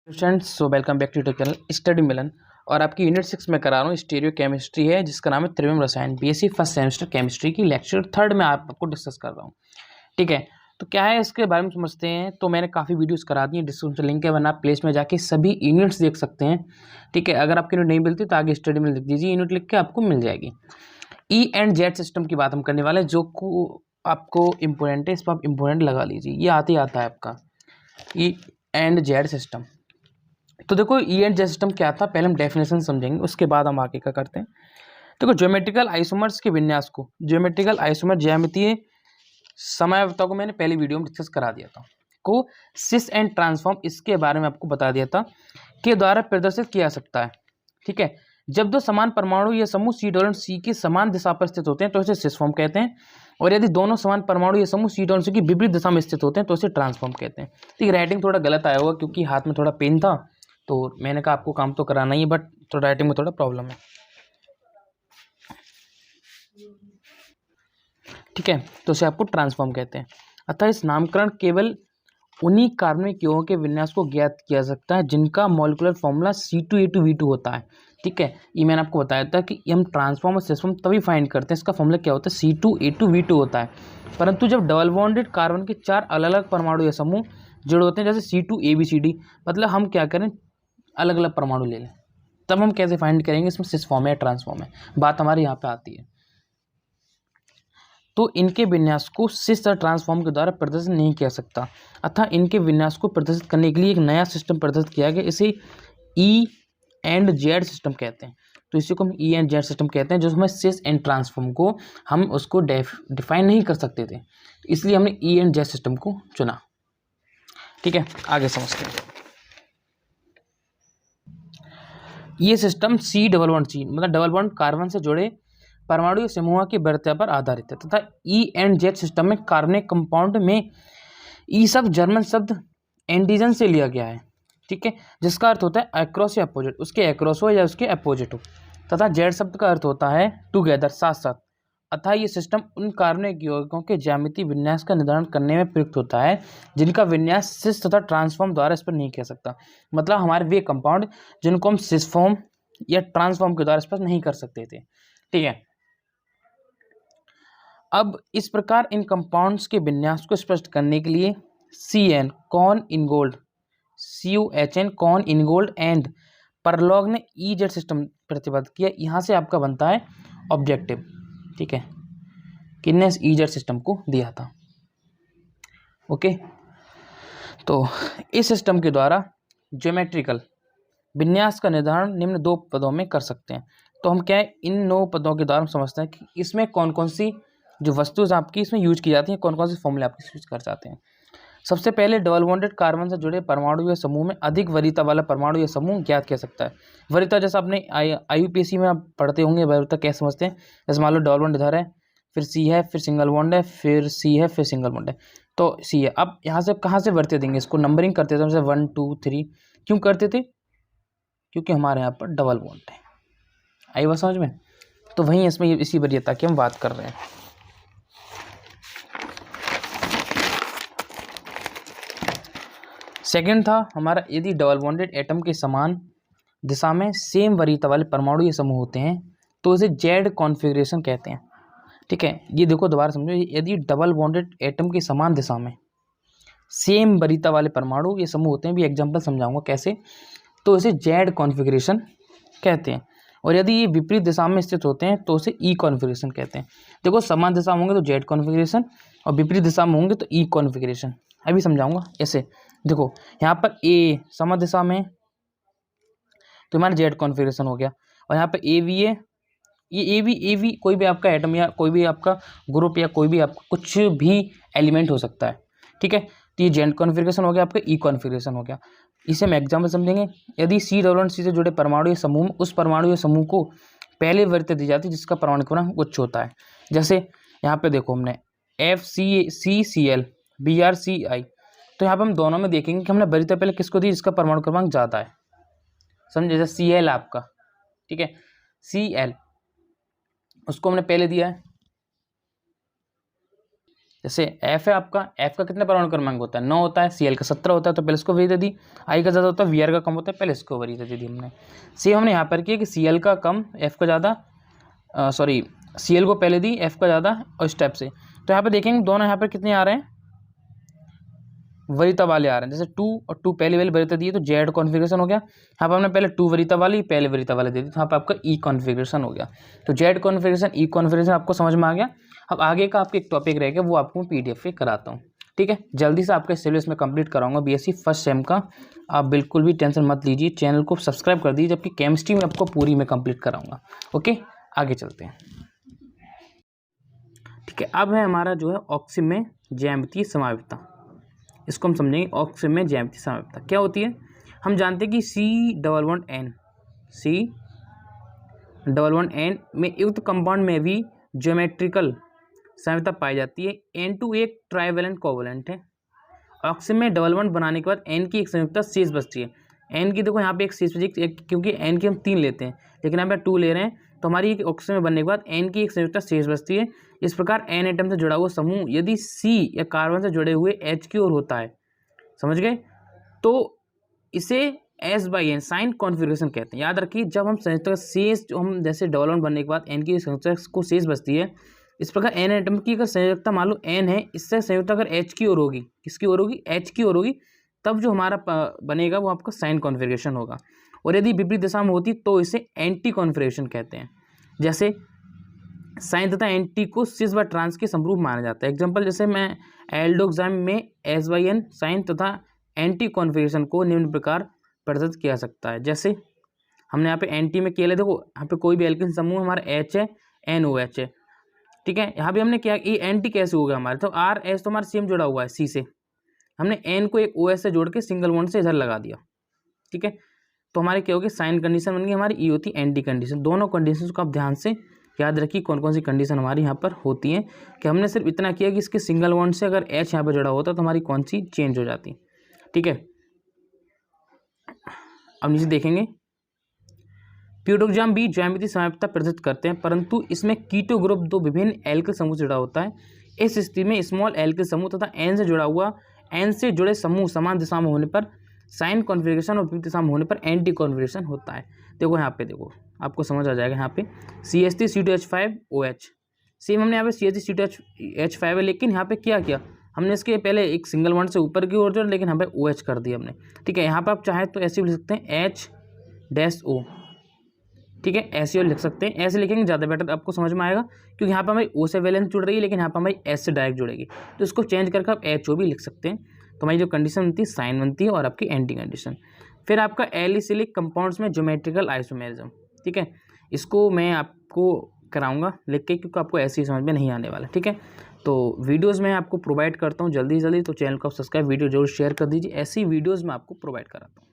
Students so welcome back to YouTube channel study Milan. और आपकी unit 6 में करा रहा हूँ स्टीरियो केमिस्ट्री है, जिसका नाम है त्रिविम रसायन बीएससी फर्स्ट सेमेस्टर केमिस्ट्री की लेक्चर 3 में आपको डिस्कस कर रहा हूँ। ठीक है, तो क्या है इसके बारे में समझते हैं। तो मैंने काफ़ी वीडियोस करा दी हैं, डिस्क्रिप्शन लिंक है, वरना आप प्लेस में जाके सभी यूनिट्स देख सकते हैं। ठीक है, अगर आपकी यूनिट नहीं मिलती तो आगे स्टडी में लिख दीजिए, यूनिट लिख के आपको मिल जाएगी। ई एंड जेड सिस्टम की बात हम करने वाले हैं, जो को आपको इम्पोर्टेंट है, इस पर आप इम्पोर्टेंट लगा लीजिए, ये आते ही आता है आपका ई एंड जेड सिस्टम। तो देखो ई एंड जेड सिस्टम क्या था, पहले हम डेफिनेशन समझेंगे, उसके बाद हम आगे क्या करते हैं। देखो ज्योमेट्रिकल आइसोमर्स के विन्यास को, ज्योमेट्रिकल आइसोमर ज्यामितीय समयावता को मैंने पहली वीडियो में डिस्कस करा दिया था, को सिस एंड ट्रांसफॉर्म, इसके बारे में आपको बता दिया था, के द्वारा प्रदर्शित किया जा सकता है। ठीक है, जब दो समान परमाणु या समूह सी डॉट सी की समान दिशा पर स्थित होते हैं तो इसे सिस फॉर्म कहते हैं, और यदि दोनों समान परमाणु या समूह सी डॉट सी की विपरीत दिशा में स्थित होते हैं तो इसे ट्रांसफॉर्म कहते हैं। ठीक, राइटिंग थोड़ा गलत आया होगा क्योंकि हाथ में थोड़ा पेन था, तो मैंने कहा आपको काम तो कराना ही है, बट तो राइटिंग में थोड़ा प्रॉब्लम है। ठीक है, तो इसे आपको ट्रांसफॉर्म कहते हैं। अतः इस नामकरण केवल उन्हीं कार्बनिक यौगों के विन्यास को ज्ञात किया जा सकता है जिनका मॉलिक्यूलर फॉर्मूला C2H2V2 होता है। ठीक है, ये मैंने आपको बताया था कि हम ट्रांसफॉर्म और सिस्फॉर्म तभी फाइंड करते हैं, इसका फॉर्मूला क्या होता है, C2H2V2 होता है। परंतु जब डबल बॉन्डेड कार्बन के 4 अलग अलग परमाणु या समूह जुड़े होते हैं, जैसे C2ABCD, मतलब हम क्या करें, अलग अलग परमाणु ले लें, तब हम कैसे फाइंड करेंगे इसमें सिस फॉर्म है या ट्रांसफॉर्म है, बात हमारे यहाँ पे आती है। तो इनके विन्यास को सिस और ट्रांसफॉर्म के द्वारा प्रदर्शित नहीं किया सकता, अतः इनके विन्यास को प्रदर्शित करने के लिए एक नया सिस्टम प्रदर्शित किया गया, इसे ई एंड जेड सिस्टम कहते हैं। तो इसी को हम ई एंड जेड सिस्टम कहते हैं, जो हमें सिस एंड ट्रांसफॉर्म को हम उसको डिफाइन नहीं कर सकते थे, इसलिए हमने ई एंड जेड सिस्टम को चुना। ठीक है, आगे समझते हैं। ये system C double bond C मतलब डबल बॉन्ड कार्बन से जुड़े परमाणु या समूह की वरीयता पर आधारित है, तथा ई एंड जेड सिस्टम में कार्बनिक कंपाउंड में ई सब जर्मन शब्द एंटीजन से लिया गया है। ठीक है, जिसका अर्थ होता है अक्रॉस या अपोजिट, उसके अक्रॉस हो या उसके अपोजिट हो, तथा जेड शब्द का अर्थ होता है टुगेदर, साथ साथ। अतः ये सिस्टम उन कार्बनिक यौगिकों के ज्यामितीय विन्यास का निर्धारण करने में प्रयुक्त होता है जिनका विन्यास सिस तथा ट्रांसफॉर्म द्वारा इस पर नहीं किया सकता। मतलब हमारे वे कंपाउंड जिनको हम सिस फॉर्म या ट्रांसफॉर्म के द्वारा स्पष्ट नहीं कर सकते थे। ठीक है, अब इस प्रकार इन कंपाउंड्स के विन्यास को स्पष्ट करने के लिए CN Cahn Ingold, CuHN Cahn Ingold and Prelog ने EZ सिस्टम प्रतिपादित किया। यहाँ से आपका बनता है ऑब्जेक्टिव। ठीक है, किसने EZ सिस्टम को दिया था। ओके, तो इस सिस्टम के द्वारा ज्योमेट्रिकल विन्यास का निर्धारण निम्न 2 पदों में कर सकते हैं। तो हम क्या है, इन 9 पदों के द्वारा हम समझते हैं कि इसमें कौन कौन सी जो वस्तुएं आपकी इसमें यूज की जाती हैं, कौन कौन से फॉर्मूले आपके यूज कर जाते हैं। सबसे पहले डबल बॉन्डेड कार्बन से जुड़े परमाणु या समूह में अधिक वरीयता वाला परमाणु या समूह ज्ञात किया सकता है। वरीयता जैसा आपने IUPAC में आप पढ़ते होंगे, वरीयता कैसे समझते हैं, जैसे मान लो डबल बॉन्ड इधर है, फिर C है, फिर सिंगल बॉन्ड है, फिर C है, फिर सिंगल बॉन्ड है, तो C है। अब यहाँ से कहाँ से वरीयता देंगे, इसको नंबरिंग करते थे, जैसे 1 2 3, क्यों करते थे, क्योंकि हमारे यहाँ पर डबल बॉन्ड है। आई बात समझ में, तो वहीं इसमें इसी वरीयता की हम बात कर रहे हैं। सेकंड था हमारा, यदि डबल बॉन्डेड एटम के समान दिशा में सेम वरीयता वाले परमाणु या समूह होते हैं तो इसे जेड कॉन्फ़िगरेशन कहते हैं। ठीक है, ये देखो दोबारा समझो, यदि डबल बॉन्डेड एटम की समान दिशा में सेम वरीयता वाले परमाणु या समूह होते हैं, भी एग्जांपल समझाऊंगा कैसे, तो इसे जेड कॉन्फ़िगरेशन कहते हैं। और यदि ये विपरीत दिशा में स्थित होते हैं तो इसे ई कॉन्फ़िगरेशन कहते हैं। देखो समान दिशा में होंगे तो जेड कॉन्फ़िगरेशन, और विपरीत दिशा में होंगे तो ई कॉन्फ़िगरेशन। अभी समझाऊंगा ऐसे। देखो यहाँ पर ए समान दिशा में तो हमारा जेड कॉन्फ़िगरेशन हो गया, और यहाँ पर ए वी है, ये ए वी कोई भी आपका एटम या कोई भी आपका ग्रुप या कोई भी आपका कुछ भी एलिमेंट हो सकता है। ठीक है, तो ये जेड कॉन्फ़िगरेशन हो गया, आपका ई कॉन्फ़िगरेशन हो गया। इसे हम एग्जाम्पल समझेंगे। यदि C डबल सी से जुड़े परमाणु या समूह, उस परमाणु या समूह को पहले वरीयता दी जाती है जिसका परमाणु क्रमांक उच्च होता है। जैसे यहाँ पे देखो हमने FCCCl BrCl, तो यहाँ पे हम दोनों में देखेंगे कि हमने वरीयता पहले किसको दी, जिसका परमाणु क्रमांक ज़्यादा है। समझे, जैसे Cl आपका, ठीक है, Cl उसको हमने पहले दिया है, जैसे एफ है आपका, एफ का कितने परमाणु क्रमांक होता है, 9 होता है, सी एल का 17 होता है, तो पहले इसको वरीयता दी। आई का ज़्यादा होता है, वी आर का कम होता है, पहले इसको वरीयता दे दी हमने। सेम हमने यहाँ पर किया कि सी एल का कम, एफ का ज़्यादा, सॉरी सी एल को पहले दी, एफ का ज़्यादा, और स्टेप से। तो यहाँ पर देखेंगे दोनों यहाँ पर कितने आ रहे हैं, वरीयता वाले आ रहे हैं। जैसे 2 और 2 पहली वाली वरीयता दी है तो जेड कॉन्फ़िगरेशन हो गया। यहाँ पर हमने पहले 2 वरीयता वाली, पहले वरीयता वाले दे दी, तो यहाँ पर आपका ई कॉन्फ़िगरेशन हो गया। तो जेड कॉन्फ़िगरेशन, ई कॉन्फ़िगरेशन आपको समझ में आ गया। अब आगे का आपके एक टॉपिक रहेगा, वो आपको पीडीएफ पे कराता हूँ, ठीक है। जल्दी से आपके सिलेबस में कंप्लीट कराऊंगा बीएससी फर्स्ट सेम का, आप बिल्कुल भी टेंशन मत लीजिए। चैनल को सब्सक्राइब कर दीजिए, जबकि केमिस्ट्री में आपको पूरी में कंप्लीट कराऊंगा। ओके, आगे चलते हैं, ठीक है। अब है हमारा जो है ऑक्सीजन में ज्यामितीय समवेतता, इसको हम समझेंगे। ऑक्सीजन में ज्यामितीय समवेतता क्या होती है। हम जानते हैं कि C11N में युक्त कंपाउंड में भी ज्योमेट्रिकल समवेतता पाई जाती है। N2 एक ट्राइवेलेंट कोवेलेंट है। ऑक्सीजन में डबल बॉन्ड बनाने के बाद N की एक संयुक्ता शेष बचती है। N की देखो यहाँ पे एक शेष बची, क्योंकि N की हम 3 लेते हैं, लेकिन यहाँ पे 2 ले रहे हैं, तो हमारी एक ऑक्सीजन में बनने के बाद N की एक संयुक्ता शेष बचती है। इस प्रकार N एटम से जुड़ा हुआ समूह यदि C या कार्बन से जुड़े हुए H की ओर होता है, समझ गए, तो इसे S/N साइन कॉन्फ़िगरेशन कहते हैं। याद रखिए, जब हम संयुक्ता शेष, जो हम जैसे डबल बॉन्ड बनने के बाद N की संयुक्ता को शेष बचती है, इस प्रकार N एटम की अगर संयुक्ता मान लो N है, इससे संयुक्ता अगर H की ओर होगी, किसकी ओर होगी, H की ओर होगी, तब जो हमारा बनेगा वो आपका साइन कॉन्फ़िगरेशन होगा। और यदि विपरीत दिशा में होती तो इसे एंटी कॉन्फ़िगरेशन कहते हैं। जैसे साइन तथा एंटी को सिस व ट्रांस के समरूप माना जाता है। एग्जाम्पल, जैसे मैं एल्डोग्राम में S/N साइन तथा एंटी कॉन्फ़िगरेशन को निम्न प्रकार प्रदर्शित किया सकता है। जैसे हमने यहाँ पे एंटी में किया, देखो यहाँ पे कोई भी एल्किन समूह हमारा H है, NOH है, ठीक है। यहाँ भी हमने क्या, ये एंटी कैसे हो गया हमारे, तो RH तो हमारा सेम जुड़ा हुआ है C से, हमने N को एक OH से जोड़ के सिंगल बॉन्ड से इधर लगा दिया, ठीक है। तो हमारी क्या होगी, साइन कंडीशन बन गई हमारी, ई होती एंटी कंडीशन। दोनों कंडीशन को आप ध्यान से याद रखिए, कौन कौन सी कंडीशन हमारी यहाँ पर होती हैं। कि हमने सिर्फ इतना किया कि इसके सिंगल बॉन्ड से अगर H यहाँ पर जुड़ा होता तो हमारी कौन सी चेंज हो जाती, ठीक है। अब नीचे देखेंगे, प्यूटोग्राम भी ज्यामितीय समवेतता प्रदर्शित करते हैं, परंतु इसमें कीटो ग्रुप दो विभिन्न एल्किल समूह से जुड़ा होता है। इस स्थिति में स्मॉल एल्किल समूह तथा N से जुड़े समूह समान दिशा में होने पर साइन कॉन्फ़िगरेशन और विपरीत दिशा में होने पर एंटी कॉन्फ़िगरेशन होता है। देखो यहाँ पे, देखो आपको समझ आ जाएगा। यहाँ पे CH3CO2H सेम हमने यहाँ पे CH3CO2H है, लेकिन यहाँ पे क्या किया हमने, इसके पहले एक सिंगल बॉन्ड से ऊपर की ओर जोड़ा, लेकिन यहाँ पे OH कर दिया हमने, ठीक है। यहाँ पे आप चाहे तो ऐसे भी लिख सकते हैं H-O, ठीक है, ऐसे और लिख सकते हैं। ऐसे लिखेंगे ज़्यादा बेटर, आपको समझ में आएगा, क्योंकि यहाँ पर हमारी O से वैलेंस जुड़ रही है, लेकिन यहाँ पर हमारी S से डायरेक्ट जुड़ेगी, तो इसको चेंज करके आप HO भी लिख सकते हैं। तो हमारी जो कंडीशन बनती है साइन बनती है, और आपकी एंटी कंडीशन। फिर आपका एलिसिलिक कंपाउंड्स में ज्योमेट्रिकल आइसोमेरिज्म, ठीक है, इसको मैं आपको कराऊंगा लिख के, क्योंकि आपको ऐसे ही समझ में नहीं आने वाला, ठीक है। तो वीडियोज़ मैं आपको प्रोवाइड करता हूँ जल्दी जल्दी, तो चैनल को सब्सक्राइब, वीडियो जरूर शेयर कर दीजिए, ऐसी वीडियोज़ मैं आपको प्रोवाइड कराता हूँ।